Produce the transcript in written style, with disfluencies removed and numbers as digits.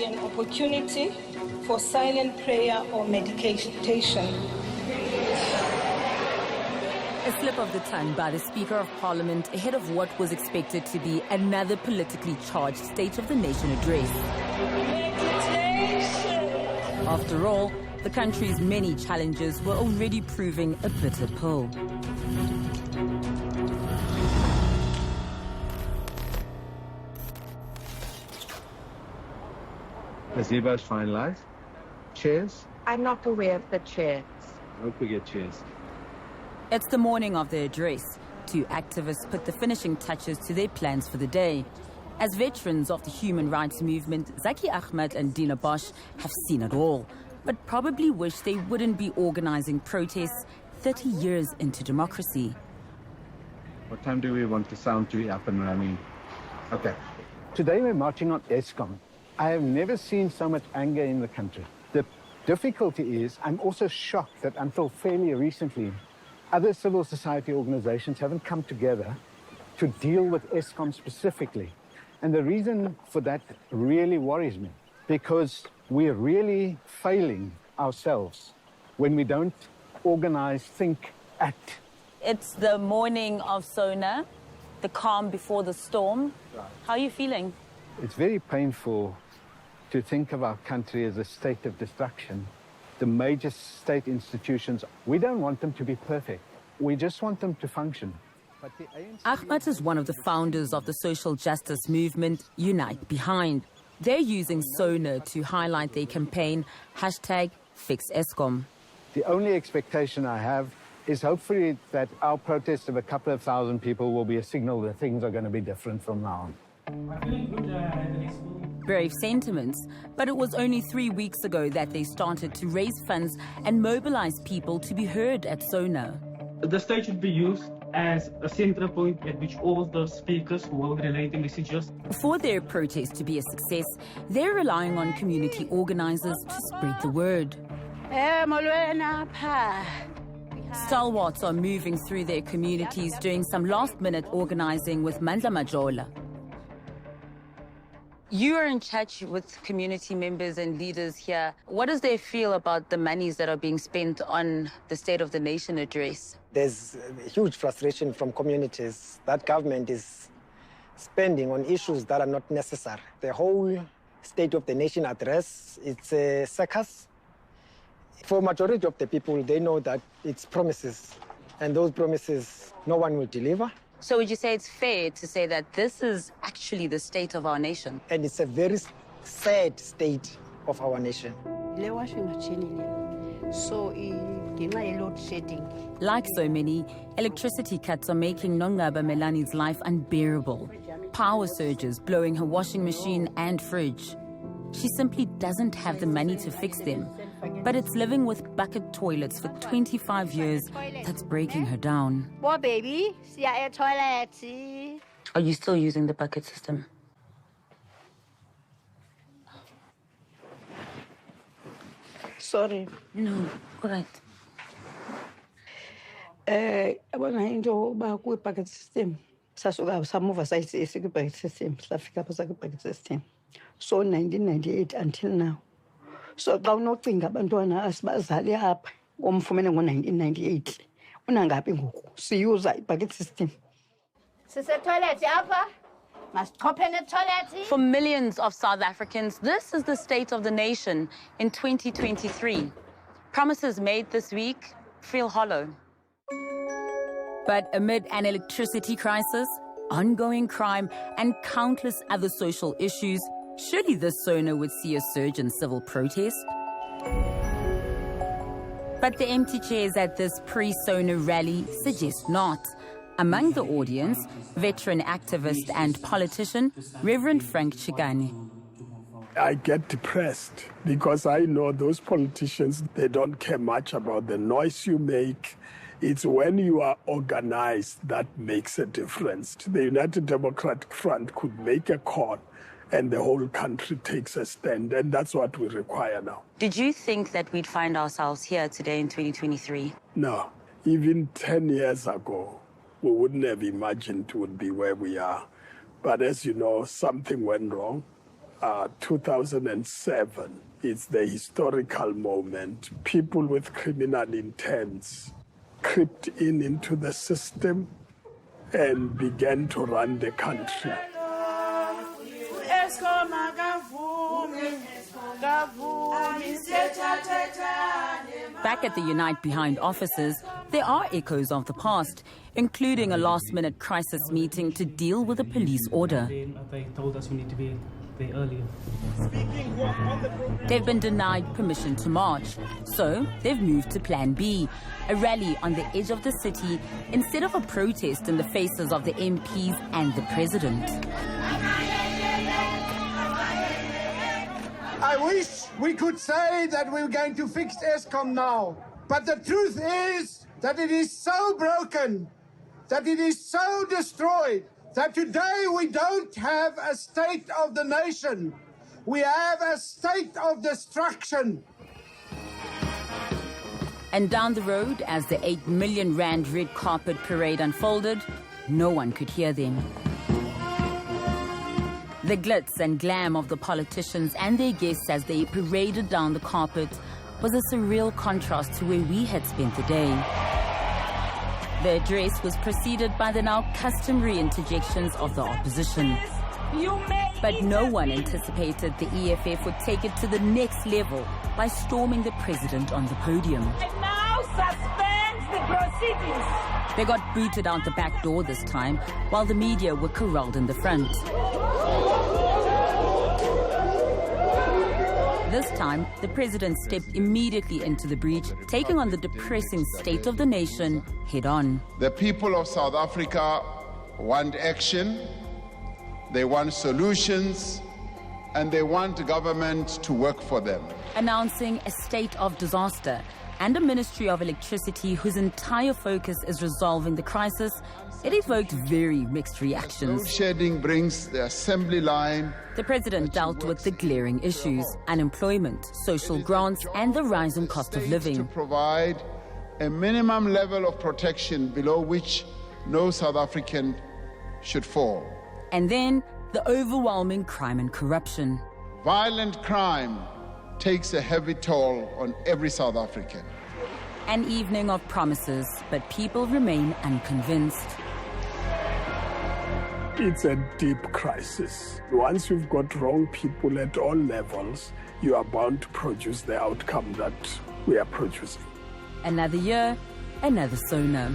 be an opportunity for silent prayer or meditation. A slip of the tongue by the Speaker of Parliament ahead of what was expected to be another politically charged State of the Nation address. After all, the country's many challenges were already proving a bitter pill. The zebras finalized. Chairs? I'm not aware of the chairs. Don't forget chairs. It's the morning of the address. Two activists put the finishing touches to their plans for the day. As veterans of the human rights movement, 𝗧𝗵𝗶𝘀𝗀 and Dina Bosch have seen it all, but probably wish they wouldn't be organizing protests 30 years into democracy. What time do we want the sound to be up and running? Okay. Today we're marching on Eskom. I have never seen so much anger in the country. The difficulty is, I'm also shocked that until fairly recently, other civil society organizations haven't come together to deal with Eskom specifically. And the reason for that really worries me, because we're really failing ourselves when we don't organize, think, act. It's the morning of SONA, the calm before the storm. How are you feeling? It's very painful to think of our country as a state of destruction. The major state institutions, we don't want them to be perfect. We just want them to function. But the Ahmed is one of the founders of the social justice movement Unite Behind. They're using SONA to highlight their campaign, #FixEskom. The only expectation I have is hopefully that our protest of a couple of thousand people will be a signal that things are going to be different from now on. Brave sentiments, but it was only 3 weeks ago that they started to raise funds and mobilize people to be heard at SONA. The stage should be used as a central point at which all the speakers will relate the messages. For their protest to be a success, they're relying on community organizers to spread the word. Stalwarts are moving through their communities, doing some last-minute organizing with Mandla Majola. You are in touch with community members and leaders here. What does they feel about the monies that are being spent on the State of the Nation address? There's huge frustration from communities that government is spending on issues that are not necessary. The whole State of the Nation address, it's a circus. For majority of the people, they know that it's promises, and those promises, no one will deliver. So would you say it's fair to say that this is actually the state of our nation? And it's a very sad state of our nation. Like so many, electricity cuts are making 𝗀𝗶𝗶𝘀𝗀's life unbearable. Power surges blowing her washing machine and fridge. She simply doesn't have the money to fix them. But it's living with bucket toilets for 25 years that's breaking her down. Boy, baby, see a toilet. Are you still using the bucket system? Sorry. No, all right. I want to into bucket system. Some of us I say bucket system. Bucket system. So 1998 until now. So xa unocinga abantwana asibazali apha omfumene ngo-1998 unangaphi ngoku siyuza i-bucket system. Sisetoilet apha masichophe netoilet. For millions of South Africans, this is the state of the nation in 2023. Promises made this week feel hollow. But amid an electricity crisis, ongoing crime, and countless other social issues, surely this SONA would see a surge in civil protest. But the empty chairs at this pre-SONA rally suggest not. Among the audience, veteran activist and politician, Reverend Frank Chigane. I get depressed because I know those politicians, they don't care much about the noise you make. It's when you are organized that makes a difference. The United Democratic Front could make a call and the whole country takes a stand, and that's what we require now. Did you think that we'd find ourselves here today in 2023? No. Even 10 years ago, we wouldn't have imagined it would be where we are. But as you know, something went wrong. 2007. It's the historical moment. People with criminal intents crept into the system and began to run the country. Back at the Unite Behind offices, there are echoes of the past, including a last-minute crisis meeting to deal with a police order. They told us we need to be there earlier. They've been denied permission to march, so they've moved to Plan B, a rally on the edge of the city instead of a protest in the faces of the MPs and the president. I wish we could say that we're going to fix Eskom now, but the truth is that it is so broken, that it is so destroyed, that today we don't have a state of the nation. We have a state of destruction. And down the road, as the 8 million rand red carpet parade unfolded, no one could hear them. The glitz and glam of the politicians and their guests as they paraded down the carpet was a surreal contrast to where we had spent the day. The address was preceded by the now customary interjections of the opposition. But no one anticipated the EFF would take it to the next level by storming the president on the podium. And now suspend the proceedings. They got booted out the back door this time, while the media were corralled in the front. This time, the president stepped immediately into the breach, taking on the depressing state of the nation head-on. The people of South Africa want action, they want solutions, and they want government to work for them. Announcing a state of disaster and a Ministry of Electricity whose entire focus is resolving the crisis, it evoked very mixed reactions. Load shedding brings the assembly line. The president dealt with the glaring issues: unemployment, social grants, and the rising cost of living. To provide a minimum level of protection below which no South African should fall. And then the overwhelming crime and corruption. Violent crime takes a heavy toll on every South African. An evening of promises, but people remain unconvinced. It's a deep crisis. Once you've got wrong people at all levels, you are bound to produce the outcome that we are producing. Another year, another SONA.